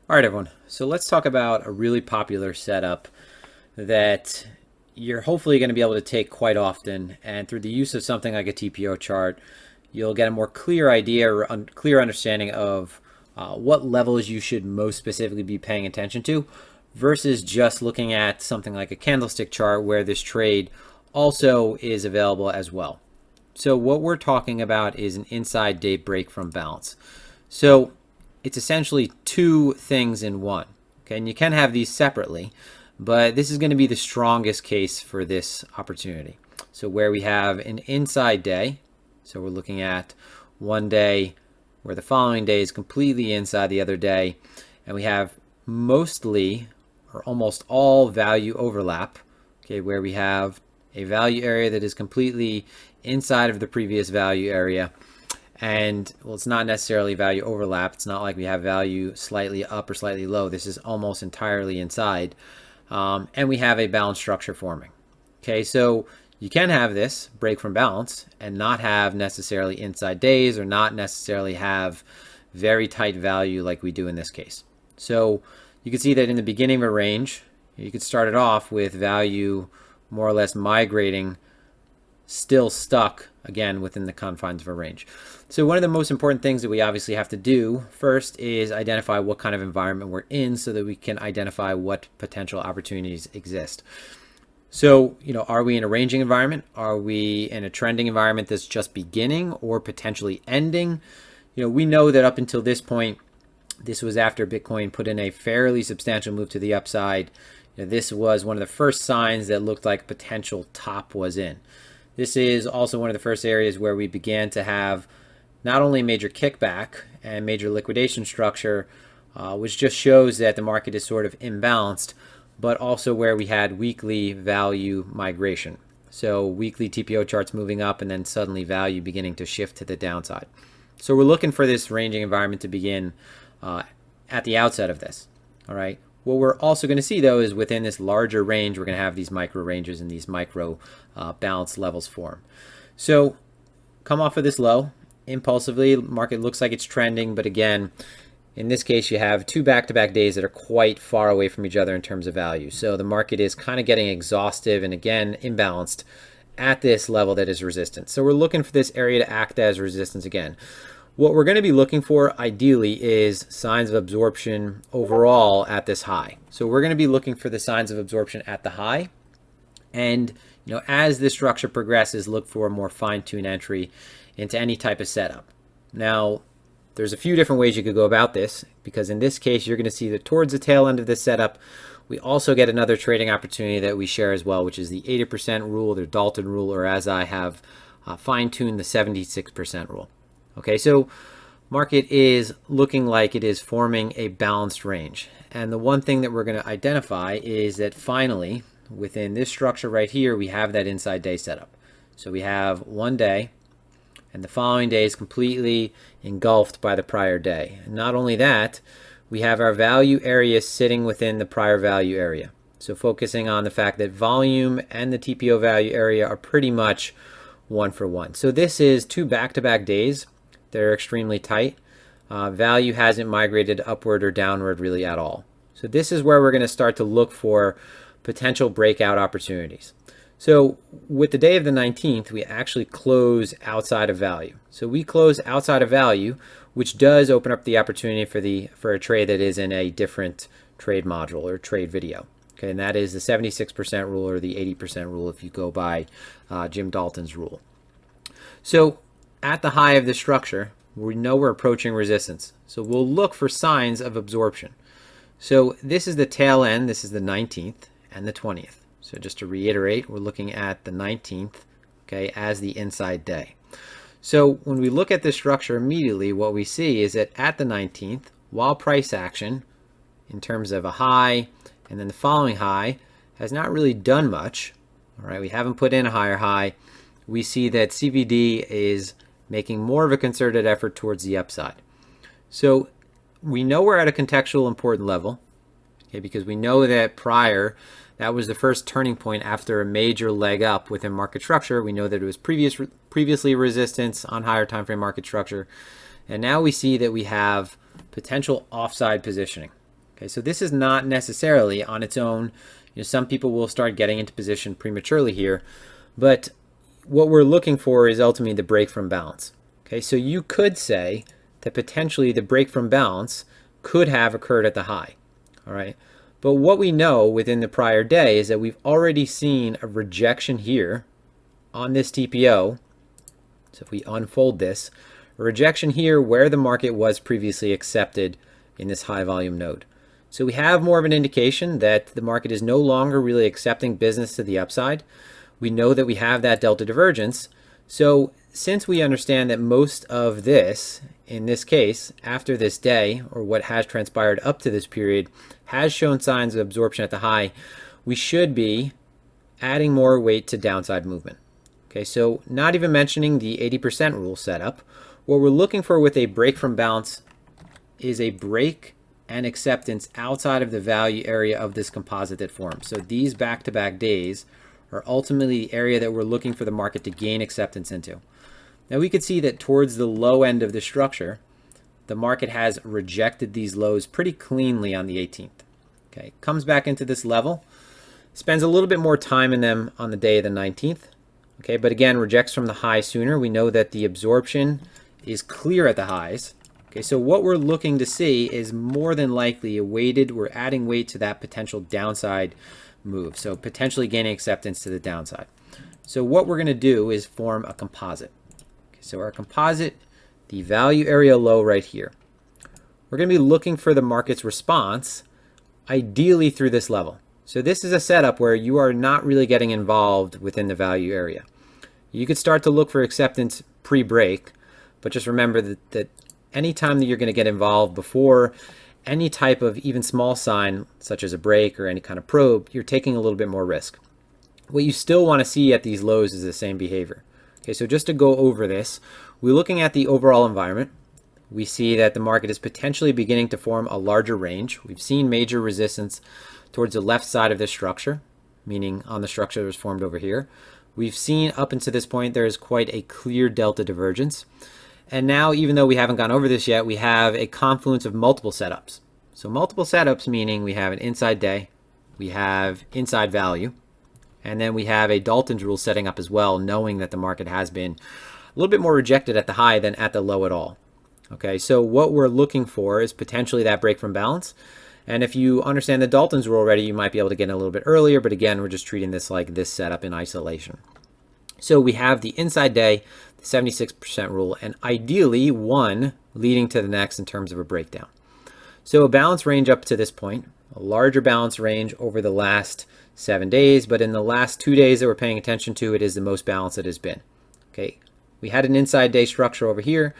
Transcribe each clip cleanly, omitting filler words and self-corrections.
All right, everyone. So let's talk about a really popular setup that you're hopefully going to be able to take quite often. And through the use of something like a TPO chart, you'll get a more clear idea or clear understanding of what levels you should most specifically be paying attention to versus just looking at something like a candlestick chart where this trade also is available as well. So what we're talking about is an inside day break from balance. So it's essentially two things in one. Okay, and you can have these separately, but this is going to be the strongest case for this opportunity. So where we have an inside day, so we're looking at one day where the following day is completely inside the other day, and we have mostly or almost all value overlap, okay, where we have a value area that is completely inside of the previous value area. And well, it's not necessarily value overlap. It's not like we have value slightly up or slightly low. This is almost entirely inside. And we have a balance structure forming. Okay, so you can have this break from balance and not have necessarily inside days or not necessarily have very tight value like we do in this case. So you can see that in the beginning of a range, you could start it off with value more or less migrating, still stuck again within the confines of a range. So one of the most important things that we obviously have to do first is identify what kind of environment we're in so that we can identify what potential opportunities exist. So, are we in a ranging environment? Are we in a trending environment that's just beginning or potentially ending? We know that up until this point, this was after Bitcoin put in a fairly substantial move to the upside. This was one of the first signs that looked like potential top was in. This is also one of the first areas where we began to have not only major kickback and major liquidation structure, which just shows that the market is sort of imbalanced, but also where we had weekly value migration. So weekly TPO charts moving up and then suddenly value beginning to shift to the downside. So we're looking for this ranging environment to begin at the outset of this. All right. What we're also going to see, though, is within this larger range, we're going to have these micro ranges and these micro balance levels form. So come off of this low impulsively. Market looks like it's trending, but again, in this case, you have two back-to-back days that are quite far away from each other in terms of value. So the market is kind of getting exhaustive and, again, imbalanced at this level that is resistance. So we're looking for this area to act as resistance again. What we're going to be looking for ideally is signs of absorption overall at this high. So we're going to be looking for the signs of absorption at the high. And as this structure progresses, look for a more fine-tuned entry into any type of setup. Now, there's a few different ways you could go about this, because in this case, you're going to see that towards the tail end of this setup, we also get another trading opportunity that we share as well, which is the 80% rule, the Dalton rule, or as I have fine-tuned, the 76% rule. Okay, so market is looking like it is forming a balanced range. And the one thing that we're going to identify is that finally, within this structure right here, we have that inside day setup. So we have one day, and the following day is completely engulfed by the prior day. And not only that, we have our value area sitting within the prior value area. So focusing on the fact that volume and the TPO value area are pretty much one for one. So this is two back-to-back days. They're extremely tight. Value hasn't migrated upward or downward really at all. So this is where we're going to start to look for potential breakout opportunities. So with the day of the 19th, we actually close outside of value. So we close outside of value, which does open up the opportunity for a trade that is in a different trade module or trade video. Okay, and that is the 76% rule or the 80% rule if you go by Jim Dalton's rule. So at the high of the structure, we know we're approaching resistance. So we'll look for signs of absorption. So this is the tail end. This is the 19th and the 20th. So just to reiterate, we're looking at the 19th, okay, as the inside day. So when we look at this structure immediately, what we see is that at the 19th, while price action in terms of a high and then the following high has not really done much, all right, we haven't put in a higher high, we see that CVD is making more of a concerted effort towards the upside. So we know we're at a contextual important level, okay, because we know that prior, that was the first turning point after a major leg up within market structure. We know that it was previously resistance on higher time frame market structure. And now we see that we have potential offside positioning. Okay, so this is not necessarily on its own. Some people will start getting into position prematurely here, but what we're looking for is ultimately the break from balance. Okay, so you could say that potentially the break from balance could have occurred at the high. All right, but what we know within the prior day is that we've already seen a rejection here on this TPO. So if we unfold this, a rejection here where the market was previously accepted in this high volume node. So we have more of an indication that the market is no longer really accepting business to the upside. We know that we have that delta divergence. So since we understand that most of this, in this case, after this day, or what has transpired up to this period, has shown signs of absorption at the high, we should be adding more weight to downside movement. Okay, so not even mentioning the 80% rule setup, what we're looking for with a break from balance is a break and acceptance outside of the value area of this composite that forms. So these back-to-back days are ultimately the area that we're looking for the market to gain acceptance into. Now we could see that towards the low end of the structure, the market has rejected these lows pretty cleanly on the 18th. Okay, comes back into this level, spends a little bit more time in them on the day of the 19th. Okay, but again, rejects from the high sooner. We know that the absorption is clear at the highs. Okay, so what we're looking to see is more than likely we're adding weight to that potential downside move. So potentially gaining acceptance to the downside. So what we're going to do is form a composite. Okay, so our composite, the value area low right here. We're going to be looking for the market's response, ideally through this level. So this is a setup where you are not really getting involved within the value area. You could start to look for acceptance pre-break, but just remember that any time that you're going to get involved before any type of even small sign, such as a break or any kind of probe, you're taking a little bit more risk. What you still want to see at these lows is the same behavior. Okay, so just to go over this, we're looking at the overall environment. We see that the market is potentially beginning to form a larger range. We've seen major resistance towards the left side of this structure, meaning on the structure that was formed over here. We've seen up until this point there is quite a clear delta divergence. And now, even though we haven't gone over this yet, we have a confluence of multiple setups. So multiple setups meaning we have an inside day, we have inside value, and then we have a Dalton's rule setting up as well, knowing that the market has been a little bit more rejected at the high than at the low at all. Okay, so what we're looking for is potentially that break from balance. And if you understand the Dalton's rule already, you might be able to get in a little bit earlier, but again, we're just treating this like this setup in isolation. So we have the inside day, the 76% rule, and ideally one leading to the next in terms of a breakdown. So a balance range up to this point, a larger balance range over the last 7 days, but in the last 2 days that we're paying attention to, it is the most balanced it has been. Okay, we had an inside day structure over here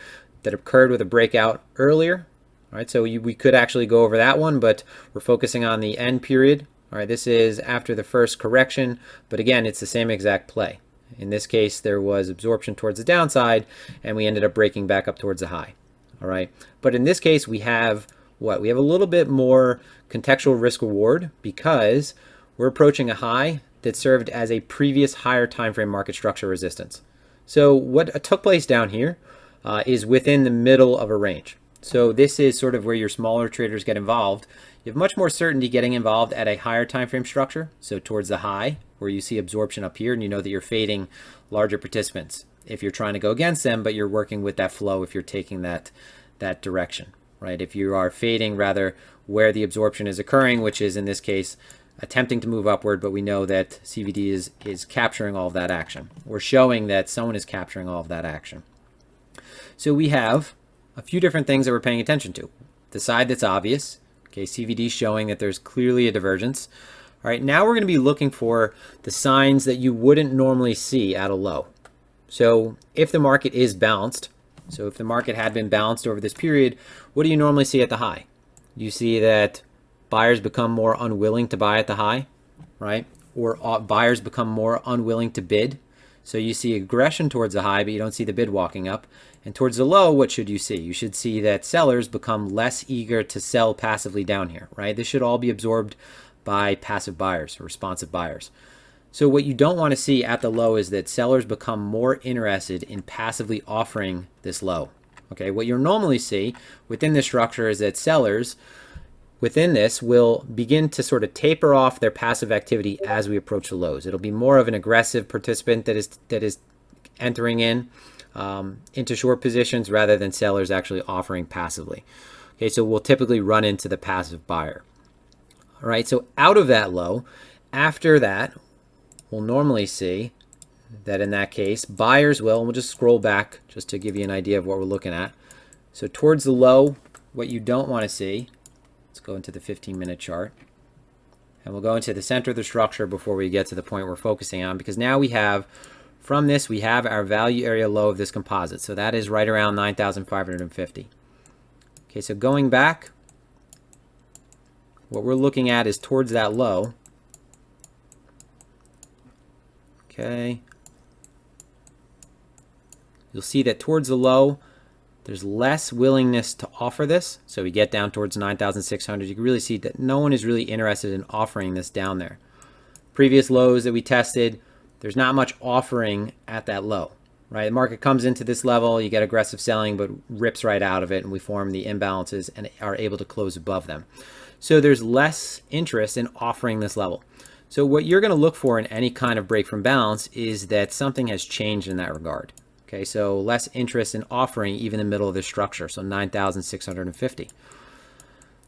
that occurred with a breakout earlier. All right, so we could actually go over that one, but we're focusing on the end period. All right, this is after the first correction, but again, it's the same exact play. In this case, there was absorption towards the downside, and we ended up breaking back up towards the high. All right, but in this case, we have what? We have a little bit more contextual risk reward because we're approaching a high that served as a previous higher time frame market structure resistance. So what took place down here is within the middle of a range. So this is sort of where your smaller traders get involved. You have much more certainty getting involved at a higher time frame structure, so towards the high, where you see absorption up here, and you know that you're fading larger participants if you're trying to go against them, but you're working with that flow if you're taking that direction, right? If you are fading rather where the absorption is occurring, which is in this case attempting to move upward, but we know that CVD is capturing all of that action. We're showing that someone is capturing all of that action. So we have a few different things that we're paying attention to. The side that's obvious, okay, CVD showing that there's clearly a divergence. All right, now we're going to be looking for the signs that you wouldn't normally see at a low. So if the market is balanced, so if the market had been balanced over this period, what do you normally see at the high? You see that buyers become more unwilling to buy at the high, right? Or buyers become more unwilling to bid. So you see aggression towards the high, but you don't see the bid walking up. And towards the low, what should you see? You should see that sellers become less eager to sell passively down here, right? This should all be absorbed by passive buyers or responsive buyers. So what you don't want to see at the low is that sellers become more interested in passively offering this low. Okay, what you'll normally see within this structure is that sellers within this will begin to sort of taper off their passive activity as we approach the lows. It'll be more of an aggressive participant that is entering into short positions rather than sellers actually offering passively. Okay, so we'll typically run into the passive buyer. All right, so out of that low, after that, we'll normally see that in that case, buyers will, and we'll just scroll back just to give you an idea of what we're looking at. So towards the low, what you don't want to see, let's go into the 15-minute chart. And we'll go into the center of the structure before we get to the point we're focusing on, because now we have, from this, we have our value area low of this composite. So that is right around 9,550. Okay, so going back, what we're looking at is towards that low. Okay. You'll see that towards the low, there's less willingness to offer this. So we get down towards 9,600. You can really see that no one is really interested in offering this down there. Previous lows that we tested, there's not much offering at that low, right? The market comes into this level, you get aggressive selling, but rips right out of it, and we form the imbalances and are able to close above them. So there's less interest in offering this level. So what you're going to look for in any kind of break from balance is that something has changed in that regard. Okay, so less interest in offering even in the middle of this structure, so 9,650.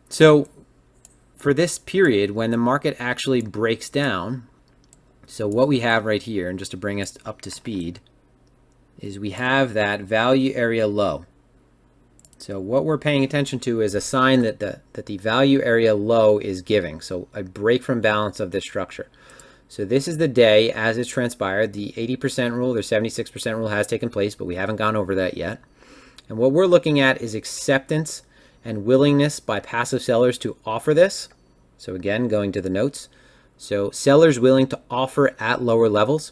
So for this period, when the market actually breaks down, so what we have right here, and just to bring us up to speed, is we have that value area low. So what we're paying attention to is a sign that the value area low is giving, so a break from balance of this structure. So this is the day as it's transpired. The 80% rule, the 76% rule has taken place, but we haven't gone over that yet. And what we're looking at is acceptance and willingness by passive sellers to offer this. So again, going to the notes. So sellers willing to offer at lower levels.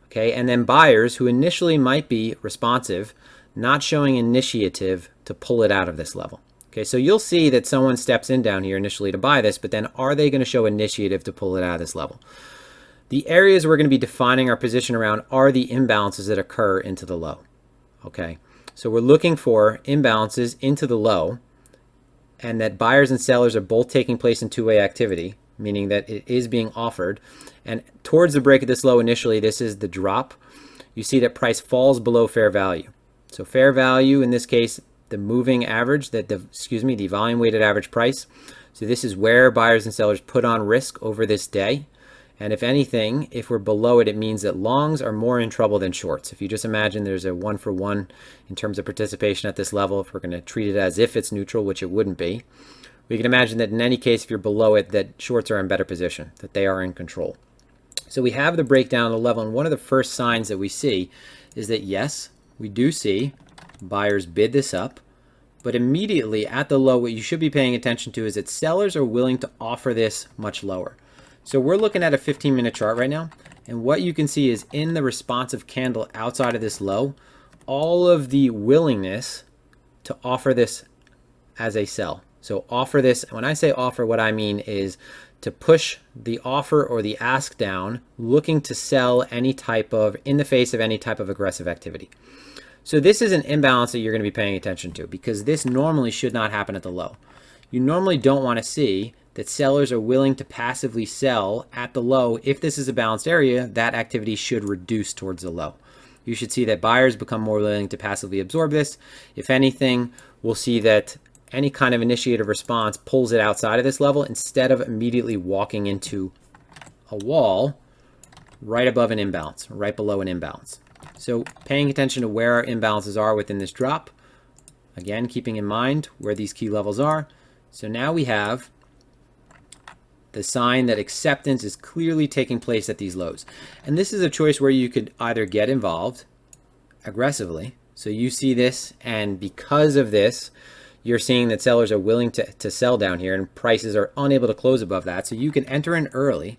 Okay, and then buyers who initially might be responsive, not showing initiative to pull it out of this level. Okay, so you'll see that someone steps in down here initially to buy this, but then are they going to show initiative to pull it out of this level? The areas we're going to be defining our position around are the imbalances that occur into the low. Okay, so we're looking for imbalances into the low, and that buyers and sellers are both taking place in two-way activity, meaning that it is being offered. And towards the break of this low initially, this is the drop. You see that price falls below fair value. So fair value, in this case, the moving average, the volume weighted average price. So this is where buyers and sellers put on risk over this day. And if anything, if we're below it, it means that longs are more in trouble than shorts. If you just imagine there's a 1-for-1 in terms of participation at this level, if we're going to treat it as if it's neutral, which it wouldn't be, we can imagine that in any case, if you're below it, that shorts are in better position, that they are in control. So we have the breakdown of the level, and one of the first signs that we see is that yes, we do see buyers bid this up, but immediately at the low, what you should be paying attention to is that sellers are willing to offer this much lower. So we're looking at a 15-minute chart right now, and what you can see is in the responsive candle outside of this low, all of the willingness to offer this as a sell. So offer this, when I say offer, what I mean is to push the offer or the ask down, looking to sell any type of, in the face of any type of aggressive activity. So this is an imbalance that you're going to be paying attention to, because this normally should not happen at the low. You normally don't want to see that sellers are willing to passively sell at the low. If this is a balanced area, that activity should reduce towards the low. You should see that buyers become more willing to passively absorb this. If anything, we'll see that any kind of initiative response pulls it outside of this level instead of immediately walking into a wall right above an imbalance, right below an imbalance. So paying attention to where our imbalances are within this drop. Again, keeping in mind where these key levels are. So now we have the sign that acceptance is clearly taking place at these lows. And this is a choice where you could either get involved aggressively. So you see this, and because of this, you're seeing that sellers are willing to sell down here, and prices are unable to close above that. So you can enter in early.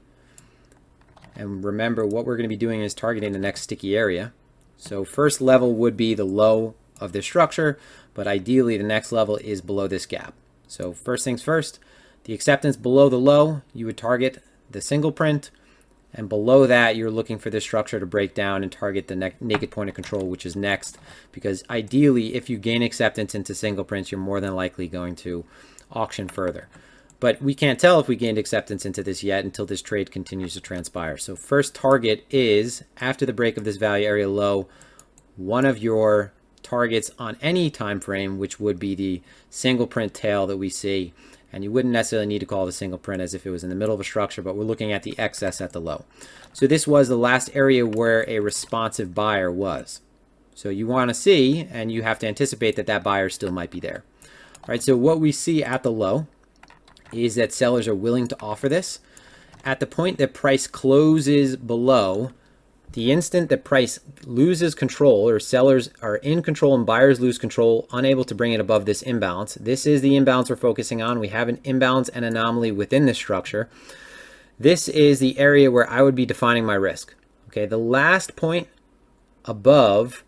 And remember, what we're going to be doing is targeting the next sticky area. So first level would be the low of this structure, but ideally the next level is below this gap. So first things first, the acceptance below the low, you would target the single print, and below that you're looking for this structure to break down and target the naked point of control, which is next, because ideally if you gain acceptance into single prints, you're more than likely going to auction further. But we can't tell if we gained acceptance into this yet until this trade continues to transpire. So first target is, after the break of this value area low, one of your targets on any time frame, which would be the single print tail that we see. And you wouldn't necessarily need to call it a single print as if it was in the middle of a structure, but we're looking at the excess at the low. So this was the last area where a responsive buyer was. So you want to see, and you have to anticipate that that buyer still might be there. All right, so what we see at the low is that sellers are willing to offer this. At the point that price closes below, the instant that price loses control, or sellers are in control and buyers lose control, unable to bring it above this imbalance. This is the imbalance we're focusing on. We have an imbalance and anomaly within this structure. This is the area where I would be defining my risk. Okay, the last point above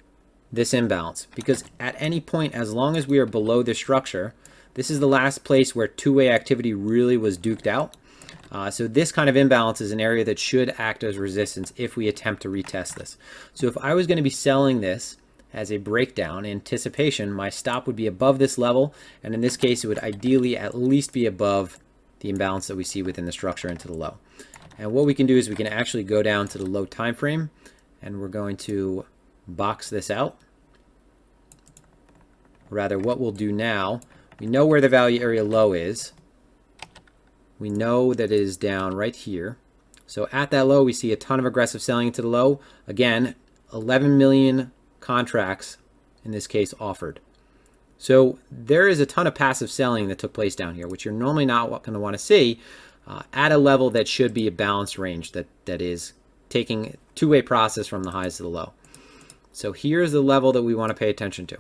this imbalance, because at any point, as long as we are below this structure, this is the last place where two-way activity really was duked out. So this kind of imbalance is an area that should act as resistance if we attempt to retest this. So if I was going to be selling this as a breakdown in anticipation, my stop would be above this level, and in this case it would ideally at least be above the imbalance that we see within the structure into the low. And what we can do is we can actually go down to the low time frame, and we're going to box this out. Rather, what we'll do now, we know where the value area low is. We know that it is down right here. So at that low, we see a ton of aggressive selling into the low. Again, 11 million contracts, in this case, offered. So there is a ton of passive selling that took place down here, which you're normally not going to want to see at a level that should be a balanced range that is taking two-way process from the highs to the low. So here's the level that we want to pay attention to.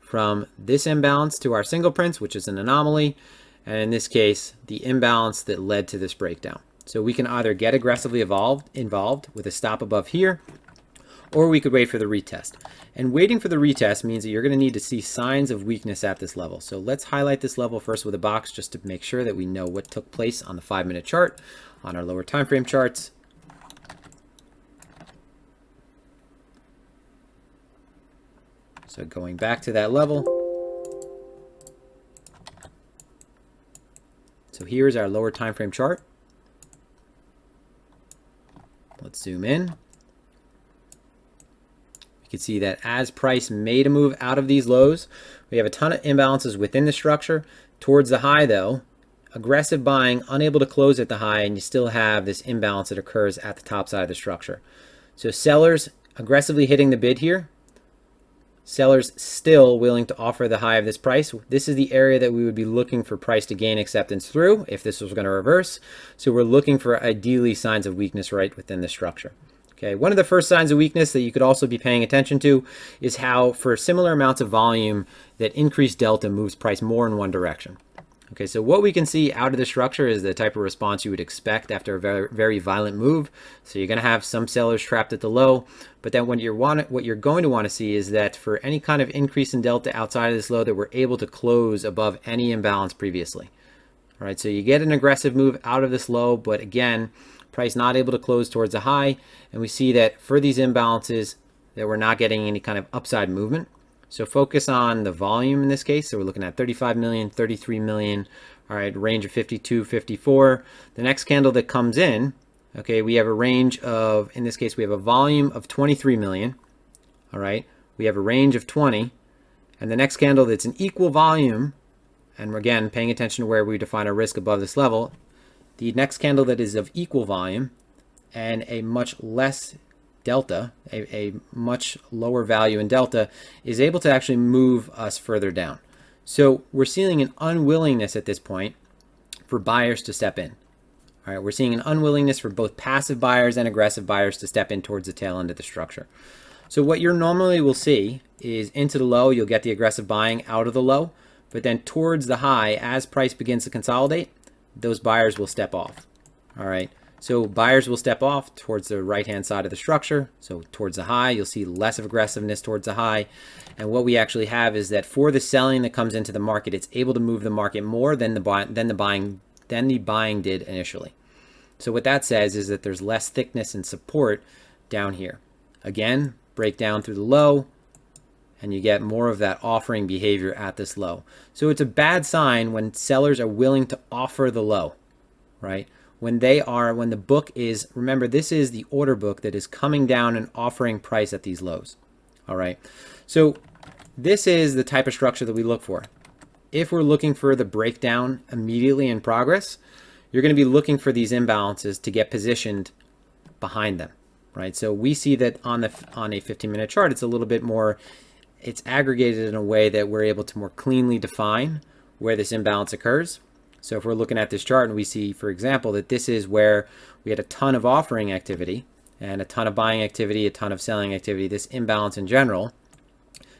From this imbalance to our single prints, which is an anomaly, and in this case, the imbalance that led to this breakdown. So we can either get aggressively involved with a stop above here, or we could wait for the retest. And waiting for the retest means that you're going to need to see signs of weakness at this level. So let's highlight this level first with a box just to make sure that we know what took place on the 5-minute chart, on our lower time frame charts. So going back to that level. So here's our lower time frame chart. Let's zoom in. You can see that as price made a move out of these lows, we have a ton of imbalances within the structure. Towards the high though, aggressive buying, unable to close at the high, and you still have this imbalance that occurs at the top side of the structure. So sellers aggressively hitting the bid here. Sellers still willing to offer the high of this price. This is the area that we would be looking for price to gain acceptance through if this was going to reverse. So we're looking for ideally signs of weakness right within the structure. Okay, one of the first signs of weakness that you could also be paying attention to is how for similar amounts of volume that increased delta moves price more in one direction. Okay, so what we can see out of the structure is the type of response you would expect after a very, very violent move. So you're going to have some sellers trapped at the low, but then what you're going to want to see is that for any kind of increase in delta outside of this low, that we're able to close above any imbalance previously. All right, so you get an aggressive move out of this low, but again, price not able to close towards the high, and we see that for these imbalances that we're not getting any kind of upside movement. So focus on the volume in this case. So we're looking at 35 million, 33 million, all right, range of 52, 54. The next candle that comes in, okay, we have a range of, in this case, we have a volume of 23 million, all right. We have a range of 20, and the next candle that's an equal volume, and we're again paying attention to where we define our risk above this level, the next candle that is of equal volume and a much less delta, a much lower value in delta, is able to actually move us further down. So we're seeing an unwillingness at this point for buyers to step in. All right, we're seeing an unwillingness for both passive buyers and aggressive buyers to step in towards the tail end of the structure. So what you normally will see is into the low, you'll get the aggressive buying out of the low, but then towards the high, as price begins to consolidate, those buyers will step off. All right. So buyers will step off towards the right-hand side of the structure. So towards the high, you'll see less of aggressiveness towards the high. And what we actually have is that for the selling that comes into the market, it's able to move the market more than the buying did initially. So what that says is that there's less thickness and support down here. Again, break down through the low, and you get more of that offering behavior at this low. So it's a bad sign when sellers are willing to offer the low, right? When the book is, remember, this is the order book that is coming down and offering price at these lows. All right. So this is the type of structure that we look for. If we're looking for the breakdown immediately in progress, you're going to be looking for these imbalances to get positioned behind them, right? So we see that on a 15-minute chart, it's a little bit more, it's aggregated in a way that we're able to more cleanly define where this imbalance occurs. So if we're looking at this chart and we see, for example, that this is where we had a ton of offering activity and a ton of buying activity, a ton of selling activity, this imbalance in general,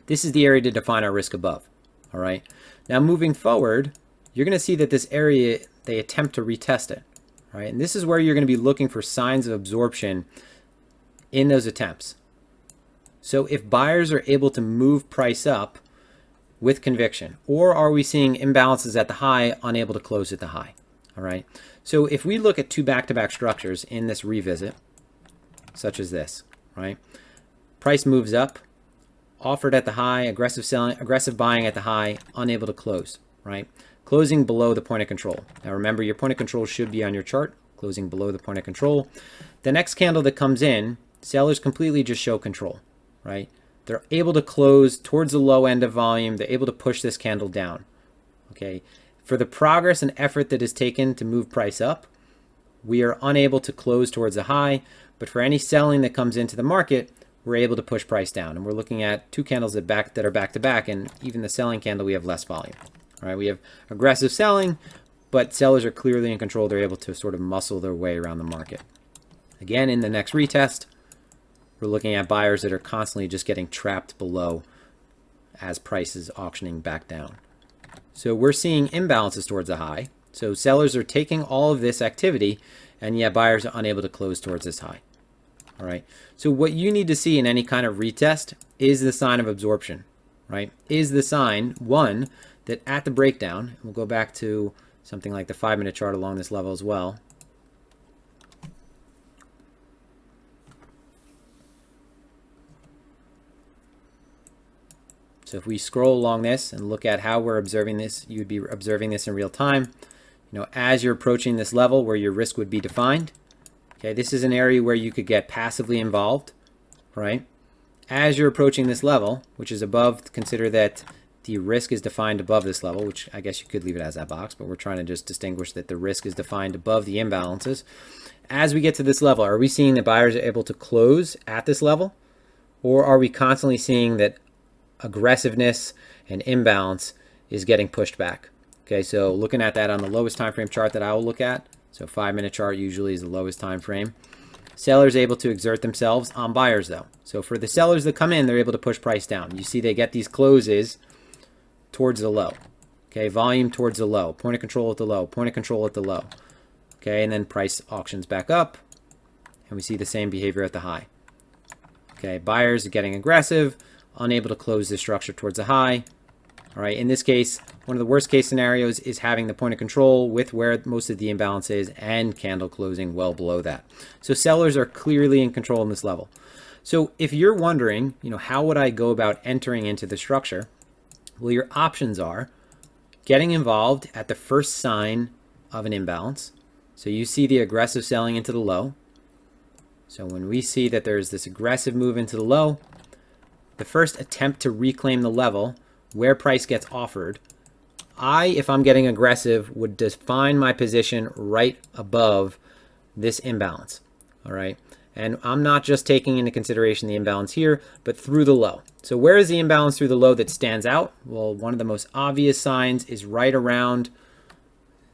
this is the area to define our risk above, all right? Now moving forward, you're going to see that this area, they attempt to retest it, right? And this is where you're going to be looking for signs of absorption in those attempts. So if buyers are able to move price up with conviction, or are we seeing imbalances at the high, unable to close at the high? All right. So if we look at two back-to-back structures in this revisit, such as this, right? Price moves up, offered at the high, aggressive selling, aggressive buying at the high, unable to close, right? Closing below the point of control. Now remember, your point of control should be on your chart, closing below the point of control. The next candle that comes in, sellers completely just show control, right? They're able to close towards the low end of volume. They're able to push this candle down, okay? For the progress and effort that is taken to move price up, we are unable to close towards the high, but for any selling that comes into the market, we're able to push price down. And we're looking at two candles that are back to back, and even the selling candle, we have less volume, all right? We have aggressive selling, but sellers are clearly in control. They're able to sort of muscle their way around the market. Again, in the next retest, we're looking at buyers that are constantly just getting trapped below as price is auctioning back down. So we're seeing imbalances towards the high. So sellers are taking all of this activity, and yet buyers are unable to close towards this high. All right. So what you need to see in any kind of retest is the sign of absorption, right? Is the sign, one, that at the breakdown, and we'll go back to something like the 5-minute chart along this level as well. So if we scroll along this and look at how we're observing this, you'd be observing this in real time. You know, as you're approaching this level where your risk would be defined, okay, this is an area where you could get passively involved, right? As you're approaching this level, which is above, consider that the risk is defined above this level, which I guess you could leave it as that box, but we're trying to just distinguish that the risk is defined above the imbalances. As we get to this level, are we seeing that buyers are able to close at this level? Or are we constantly seeing that aggressiveness and imbalance is getting pushed back? Okay, so looking at that on the lowest time frame chart that I will look at, so 5-minute chart usually is the lowest time frame. Sellers able to exert themselves on buyers though. So for the sellers that come in, they're able to push price down. You see they get these closes towards the low. Okay, volume towards the low, point of control at the low, point of control at the low. Okay, and then price auctions back up, and we see the same behavior at the high. Okay, buyers are getting aggressive, unable to close this structure towards the high. All right, in this case, one of the worst case scenarios is having the point of control with where most of the imbalance is and candle closing well below that. So sellers are clearly in control in this level. So if you're wondering, you know, how would I go about entering into the structure? Well, your options are getting involved at the first sign of an imbalance. So you see the aggressive selling into the low. So when we see that there's this aggressive move into the low, the first attempt to reclaim the level where price gets offered, if I'm getting aggressive, would define my position right above this imbalance. All right. And I'm not just taking into consideration the imbalance here, but through the low. So where is the imbalance through the low that stands out? Well, one of the most obvious signs is right around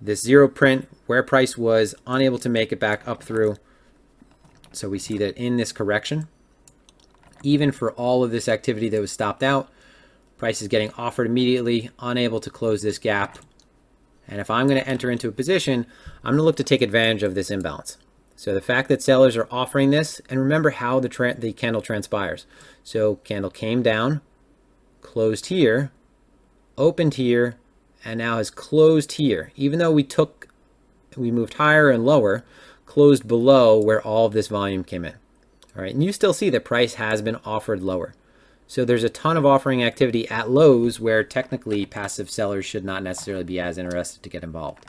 this zero print where price was unable to make it back up through. So we see that in this correction, even for all of this activity that was stopped out, price is getting offered immediately, unable to close this gap. And if I'm going to enter into a position, I'm going to look to take advantage of this imbalance. So the fact that sellers are offering this, and remember how the candle transpires. So candle came down, closed here, opened here, and now has closed here. Even though we moved higher and lower, closed below where all of this volume came in. All right, and you still see that price has been offered lower. So there's a ton of offering activity at lows where technically passive sellers should not necessarily be as interested to get involved.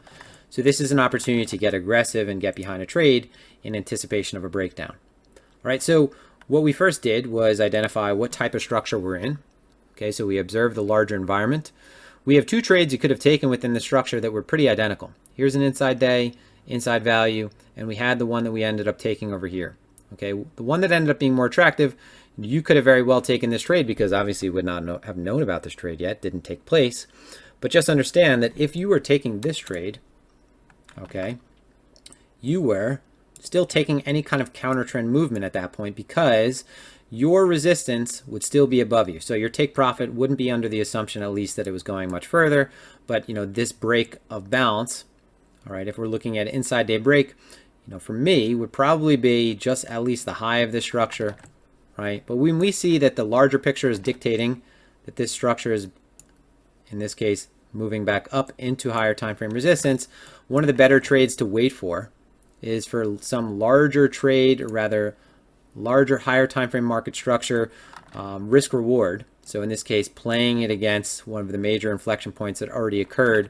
So this is an opportunity to get aggressive and get behind a trade in anticipation of a breakdown. All right, so what we first did was identify what type of structure we're in. Okay, so we observed the larger environment. We have two trades you could have taken within the structure that were pretty identical. Here's an inside day, inside value, and we had the one that we ended up taking over here. Okay, the one that ended up being more attractive, you could have very well taken this trade because obviously you would not have known about this trade yet, didn't take place. But just understand that if you were taking this trade, okay, you were still taking any kind of counter trend movement at that point because your resistance would still be above you. So your take profit wouldn't be under the assumption at least that it was going much further. But this break of balance, all right, if we're looking at inside day break, for me would probably be just at least the high of this structure, right? But when we see that the larger picture is dictating that this structure is, in this case, moving back up into higher time frame resistance, one of the better trades to wait for is for some larger trade, or rather larger higher time frame market structure, risk reward. So in this case, playing it against one of the major inflection points that already occurred.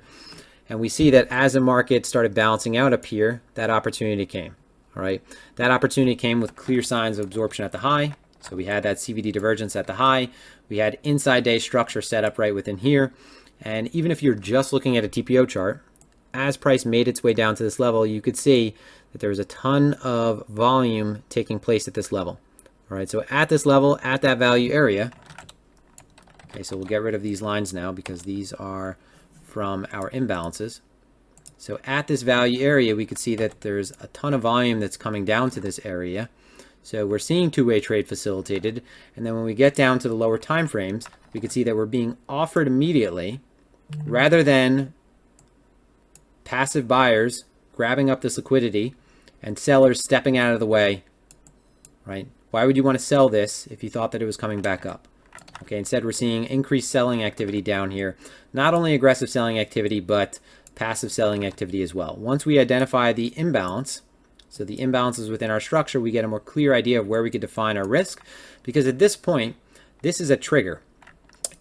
And we see that as the market started balancing out up here, that opportunity came. All right, that opportunity came with clear signs of absorption at the high. So we had that CVD divergence at the high. We had inside day structure set up right within here. And even if you're just looking at a TPO chart, as price made its way down to this level, you could see that there was a ton of volume taking place at this level. All right, so at this level, at that value area, okay, so we'll get rid of these lines now because these are from our imbalances. So at this value area, we could see that there's a ton of volume that's coming down to this area. So we're seeing two-way trade facilitated. And then when we get down to the lower time frames, we could see that we're being offered immediately rather than passive buyers grabbing up this liquidity and sellers stepping out of the way, right? Why would you want to sell this if you thought that it was coming back up? Okay, instead we're seeing increased selling activity down here. Not only aggressive selling activity, but passive selling activity as well. Once we identify the imbalance, so the imbalances within our structure, we get a more clear idea of where we could define our risk. Because at this point, this is a trigger.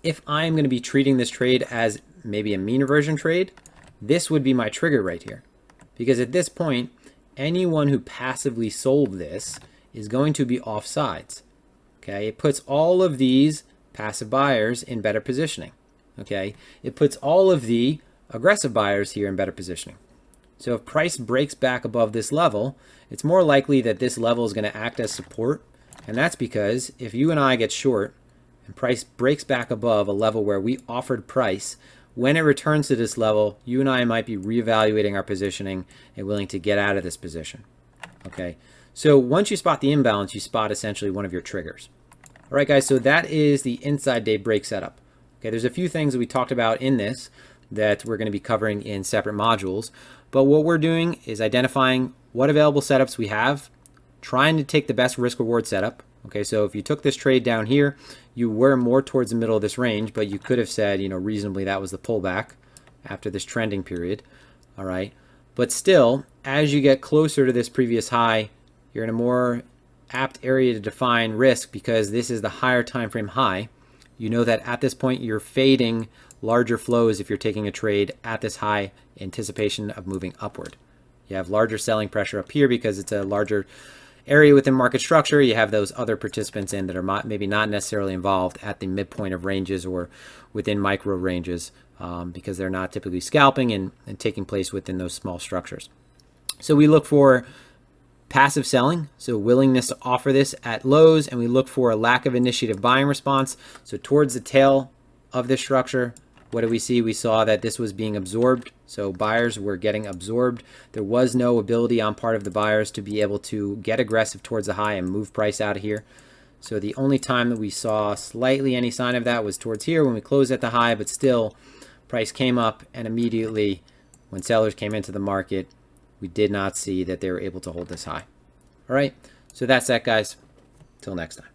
If I'm going to be treating this trade as maybe a mean reversion trade, this would be my trigger right here. Because at this point, anyone who passively sold this is going to be offsides. Okay, it puts all of these passive buyers in better positioning. Okay, it puts all of the aggressive buyers here in better positioning. So if price breaks back above this level, it's more likely that this level is going to act as support. And that's because if you and I get short and price breaks back above a level where we offered price, when it returns to this level, you and I might be reevaluating our positioning and willing to get out of this position. Okay, so once you spot the imbalance, you spot essentially one of your triggers. All right, guys, so that is the inside day break setup. Okay, there's a few things that we talked about in this that we're going to be covering in separate modules. But what we're doing is identifying what available setups we have, trying to take the best risk reward setup. Okay, so if you took this trade down here, you were more towards the middle of this range, but you could have said, reasonably that was the pullback after this trending period. All right, but still, as you get closer to this previous high, you're in a more apt area to define risk because this is the higher time frame high. You know that at this point you're fading larger flows if you're taking a trade at this high anticipation of moving upward. You have larger selling pressure up here because it's a larger area within market structure. You have those other participants in that are maybe not necessarily involved at the midpoint of ranges or within micro ranges because they're not typically scalping and taking place within those small structures. So we look for passive selling, so willingness to offer this at lows, and we look for a lack of initiative buying response. So towards the tail of this structure, what did we see? We saw that this was being absorbed. So buyers were getting absorbed. There was no ability on part of the buyers to be able to get aggressive towards the high and move price out of here. So the only time that we saw slightly any sign of that was towards here when we closed at the high, but still price came up, and immediately when sellers came into the market, we did not see that they were able to hold this high. All right, so that's that, guys. Till next time.